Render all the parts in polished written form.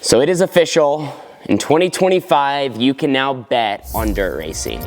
So it is official. In 2025, you can now bet on dirt racing.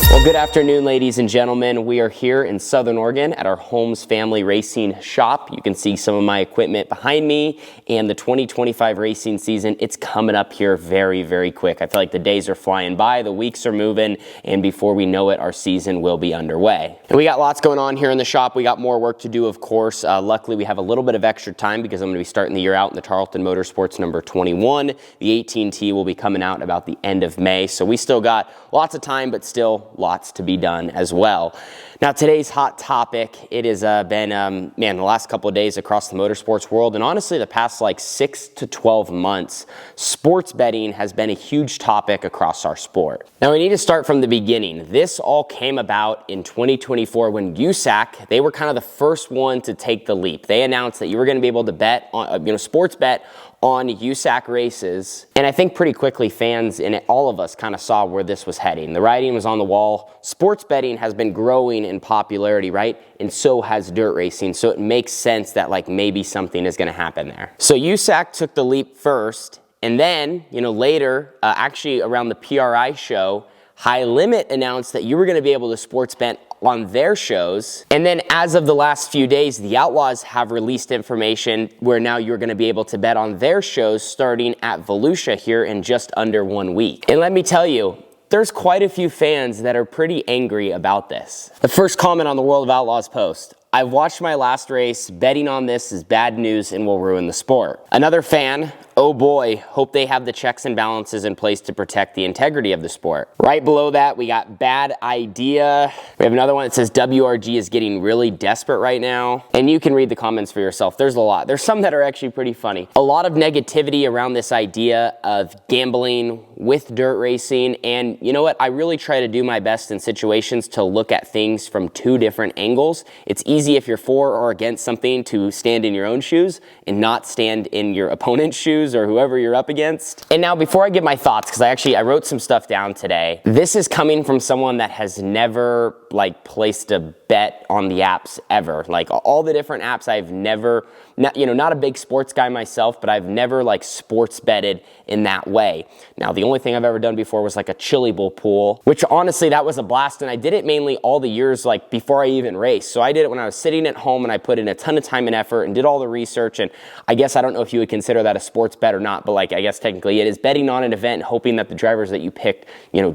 Well, good afternoon, ladies and gentlemen. We are here in Southern Oregon at our Holmes family racing shop. You can see some of my equipment behind me, and the 2025 racing season, it's coming up here very, very quick. I feel like the days are flying by, the weeks are moving, and before we know it, our season will be underway. And we got lots going on here in the shop. We got more work to do, of course. Luckily, we have a little bit of extra time because I'm going to be starting the year out in the Tarleton Motorsports number 21. The 18T will be coming out about the end of May, so we still got lots of time, but still lots to be done as well. Now, today's hot topic, it has been, the last couple of days across the motorsports world, and honestly, the past like 6 to 12 months, sports betting has been a huge topic across our sport. Now, we need to start from the beginning. This all came about in 2024 when USAC, they were kind of the first one to take the leap. They announced that you were going to be able to bet on, sports bet on USAC races, and I think pretty quickly fans and all of us kind of saw where this was heading. The writing was on the wall. Sports betting has been growing in popularity, right? And so has dirt racing, so it makes sense that like maybe something is going to happen there. So USAC took the leap first, and then later, actually around the PRI show, High Limit announced that you were going to be able to sports bet on their shows. And then as of the last few days, the Outlaws have released information where now you're going to be able to bet on their shows starting at Volusia here in just under 1 week. And let me tell you, there's quite a few fans that are pretty angry about this. The first comment on the World of Outlaws post: I've watched my last race. Betting on this is bad news and will ruin the sport. Another fan: oh boy, hope they have the checks and balances in place to protect the integrity of the sport. Right below that, we got bad idea. We have another one that says WRG is getting really desperate right now. And you can read the comments for yourself. There's a lot. There's some that are actually pretty funny. A lot of negativity around this idea of gambling with dirt racing. And you know what? I really try to do my best in situations to look at things from two different angles. It's easy if you're for or against something to stand in your own shoes and not stand in your opponent's shoes or whoever you're up against. And now before I give my thoughts, because I wrote some stuff down today, this is coming from someone that has never placed a bet on the apps ever. Like all the different apps, I've never, not a big sports guy myself, but I've never sports betted in that way. Now, the only thing I've ever done before was a chili bowl pool, which honestly, that was a blast. And I did it mainly all the years before I even raced. So I did it when I was sitting at home and I put in a ton of time and effort and did all the research. And I guess I don't know if you would consider that a sports bet or not, but I guess technically it is betting on an event, hoping that the drivers that you picked,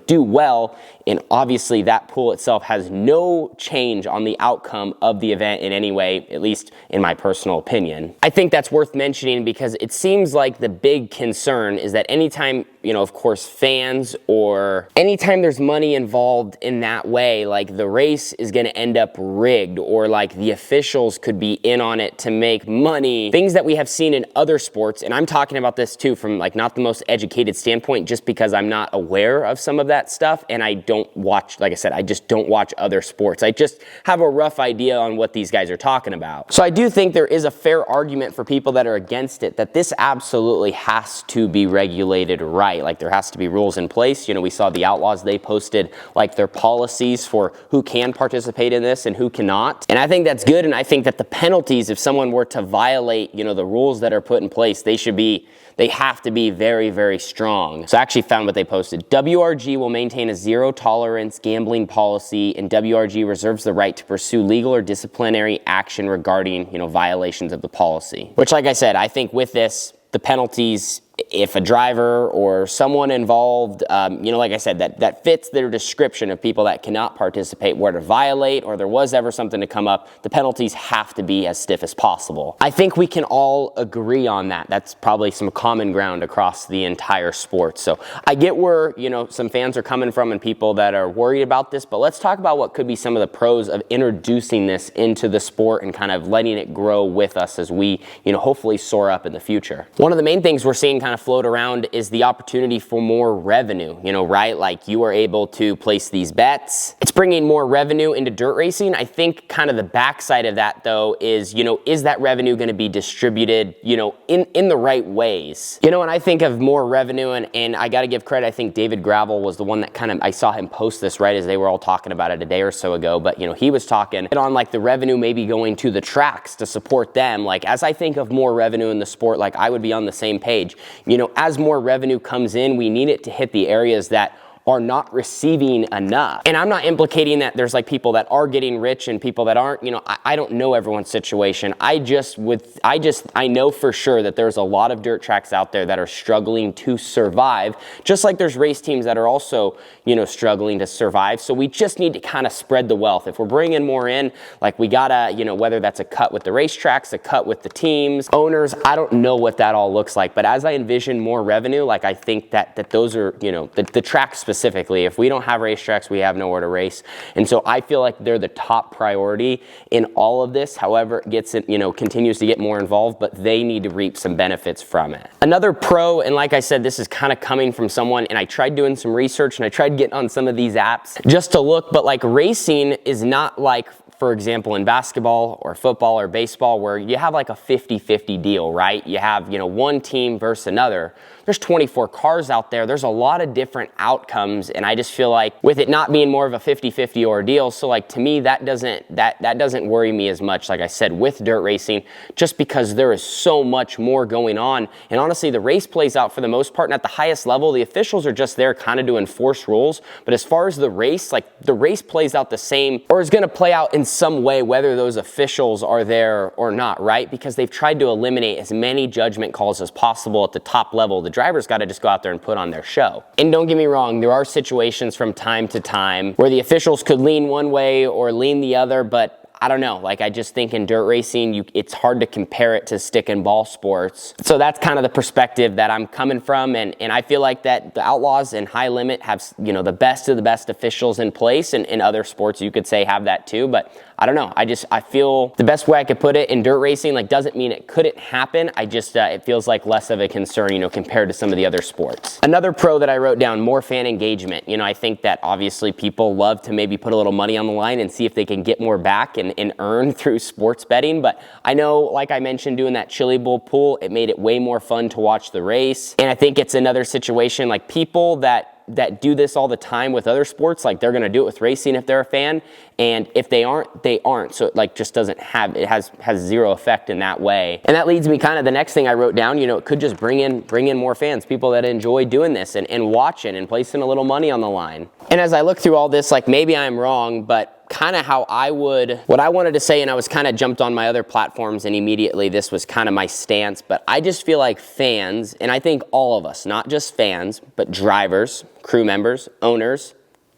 do well. And obviously that pool itself has no change on the outcome of the event in any way, at least in my personal opinion. I think that's worth mentioning because it seems like the big concern is that anytime, of course, fans or anytime there's money involved in that way, the race is going to end up rigged or the officials could be in on it to make money. Things that we have seen in other sports, and I'm talking about this too from not the most educated standpoint just because I'm not aware of some of that stuff and I don't watch, like I said, I just don't watch other sports. I just have a rough idea on what these guys are talking about. So I do think there is a fair argument for people that are against it that this absolutely has to be regulated right. There has to be rules in place. We saw the Outlaws, they posted their policies for who can participate in this and who cannot. And I think that's good. And I think that the penalties, if someone were to violate, the rules that are put in place, they have to be very, very strong. So I actually found what they posted. WRG will maintain a zero tolerance gambling policy, and WRG reserves the right to pursue legal or disciplinary action regarding, violations of the policy. Which, like I said, I think with this, the penalties, if a driver or someone involved, like I said, that fits their description of people that cannot participate, were to violate or there was ever something to come up, the penalties have to be as stiff as possible. I think we can all agree on that. That's probably some common ground across the entire sport. So I get where, some fans are coming from and people that are worried about this, but let's talk about what could be some of the pros of introducing this into the sport and kind of letting it grow with us as we, hopefully soar up in the future. One of the main things we're seeing kind of of float around is the opportunity for more revenue, you know, right? Like you are able to place these bets. It's bringing more revenue into dirt racing. I think kind of the backside of that though is, you know, is that revenue going to be distributed, you know, in the right ways? You know, when I think of more revenue, and I got to give credit, I think David Gravel was the one that kind of, I saw him post this right as they were all talking about it a day or so ago, but you know, he was talking on like the revenue maybe going to the tracks to support them. Like as I think of more revenue in the sport, like I would be on the same page. You know, as more revenue comes in, we need it to hit the areas that are not receiving enough. And I'm not implicating that there's like people that are getting rich and people that aren't. You know, I don't know everyone's situation. I know for sure that there's a lot of dirt tracks out there that are struggling to survive, just like there's race teams that are also, you know, struggling to survive. So we just need to kind of spread the wealth. If we're bringing more in, like we gotta, you know, whether that's a cut with the racetracks, a cut with the teams, owners, I don't know what that all looks like. But as I envision more revenue, like I think that those are, you know, the tracks specifically, if we don't have racetracks, we have nowhere to race. And so I feel like they're the top priority in all of this. However, it gets, you know, continues to get more involved, but they need to reap some benefits from it. Another pro, and like I said, this is kind of coming from someone, and I tried doing some research and I tried getting on some of these apps just to look, but like racing is not like, for example, in basketball or football or baseball, where you have like a 50-50 deal, right? You have, you know, one team versus another. There's 24 cars out there. There's a lot of different outcomes, and I just feel like with it not being more of a 50-50 ordeal, so like to me that doesn't worry me as much, like I said, with dirt racing, just because there is so much more going on. And honestly, the race plays out for the most part, and at the highest level, the officials are just there kind of to enforce rules. But as far as the race, like the race plays out the same, or is going to play out in some way, whether those officials are there or not, right? Because they've tried to eliminate as many judgment calls as possible at the top level. The drivers got to just go out there and put on their show. And don't get me wrong, there are situations from time to time where the officials could lean one way or lean the other, but I don't know, like I just think in dirt racing, it's hard to compare it to stick and ball sports. So that's kind of the perspective that I'm coming from, and I feel like that the Outlaws and High Limit have, you know, the best of the best officials in place, and in other sports you could say have that too, but I don't know. I feel the best way I could put it in dirt racing, like doesn't mean it couldn't happen. I just, it feels like less of a concern, you know, compared to some of the other sports. Another pro that I wrote down, more fan engagement. You know, I think that obviously people love to maybe put a little money on the line and see if they can get more back and earn through sports betting. But I know, like I mentioned, doing that Chili Bowl pool, it made it way more fun to watch the race. And I think it's another situation, like people that do this all the time with other sports, like they're going to do it with racing if they're a fan, and if they aren't, they aren't. So it like just doesn't have, it has zero effect in that way. And that leads me kind of the next thing I wrote down, you know, it could just bring in more fans, people that enjoy doing this and watching and placing a little money on the line. And as I look through all this, like maybe I'm wrong, but kind of what I wanted to say, and I was kind of jumped on my other platforms and immediately this was kind of my stance, but I just feel like fans, and I think all of us, not just fans, but drivers, crew members, owners,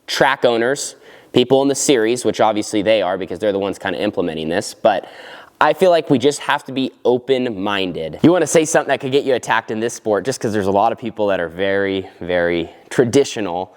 track owners, people in the series, which obviously they are because they're the ones kind of implementing this, but I feel like we just have to be open-minded. You want to say something that could get you attacked in this sport, just because there's a lot of people that are very, very traditional.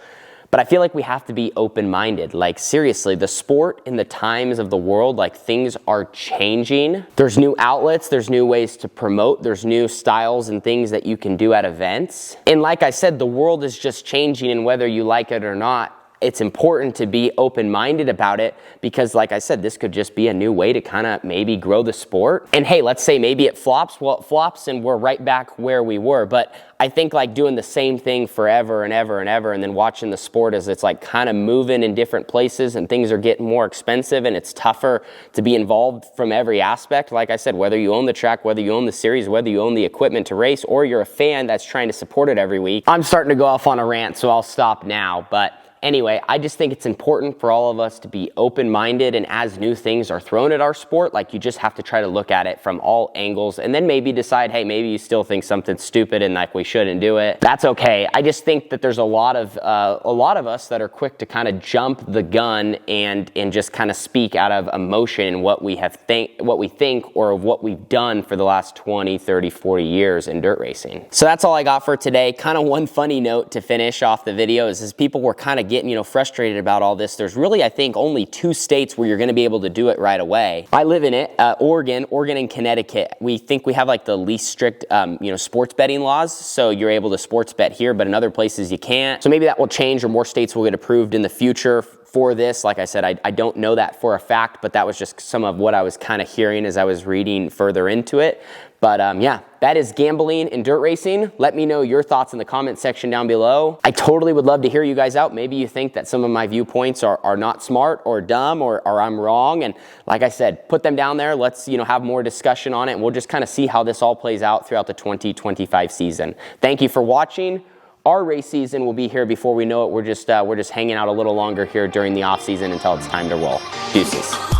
But I feel like we have to be open-minded. Like seriously, the sport in the times of the world, like things are changing. There's new outlets, there's new ways to promote, there's new styles and things that you can do at events. And like I said, the world is just changing, and whether you like it or not, it's important to be open-minded about it, because like I said, this could just be a new way to kind of maybe grow the sport. And hey, let's say maybe it flops. Well, it flops and we're right back where we were. But I think like doing the same thing forever and ever and ever, and then watching the sport as it's like kind of moving in different places and things are getting more expensive and it's tougher to be involved from every aspect. Like I said, whether you own the track, whether you own the series, whether you own the equipment to race, or you're a fan that's trying to support it every week. I'm starting to go off on a rant, so I'll stop now. But anyway, I just think it's important for all of us to be open-minded, and as new things are thrown at our sport, like you just have to try to look at it from all angles and then maybe decide, hey, maybe you still think something's stupid and like we shouldn't do it. That's okay. I just think that there's a lot of us that are quick to kind of jump the gun and just kind of speak out of emotion what we think or what we've done for the last 20, 30, 40 years in dirt racing. So that's all I got for today. Kind of one funny note to finish off the video is people were kind of getting, frustrated about all this, there's really, I think, only 2 states where you're going to be able to do it right away. I live in it, Oregon and Connecticut. We think we have like the least strict, sports betting laws. So you're able to sports bet here, but in other places you can't. So maybe that will change, or more states will get approved in the future for this. Like I said, I don't know that for a fact, but that was just some of what I was kind of hearing as I was reading further into it. But yeah, that is gambling and dirt racing. Let me know your thoughts in the comment section down below. I totally would love to hear you guys out. Maybe you think that some of my viewpoints are not smart or dumb, or I'm wrong. And like I said, put them down there. Let's have more discussion on it, and we'll just kind of see how this all plays out throughout the 2025 season. Thank you for watching. Our race season will be here before we know it. We're just hanging out a little longer here during the off season until it's time to roll. Deuces.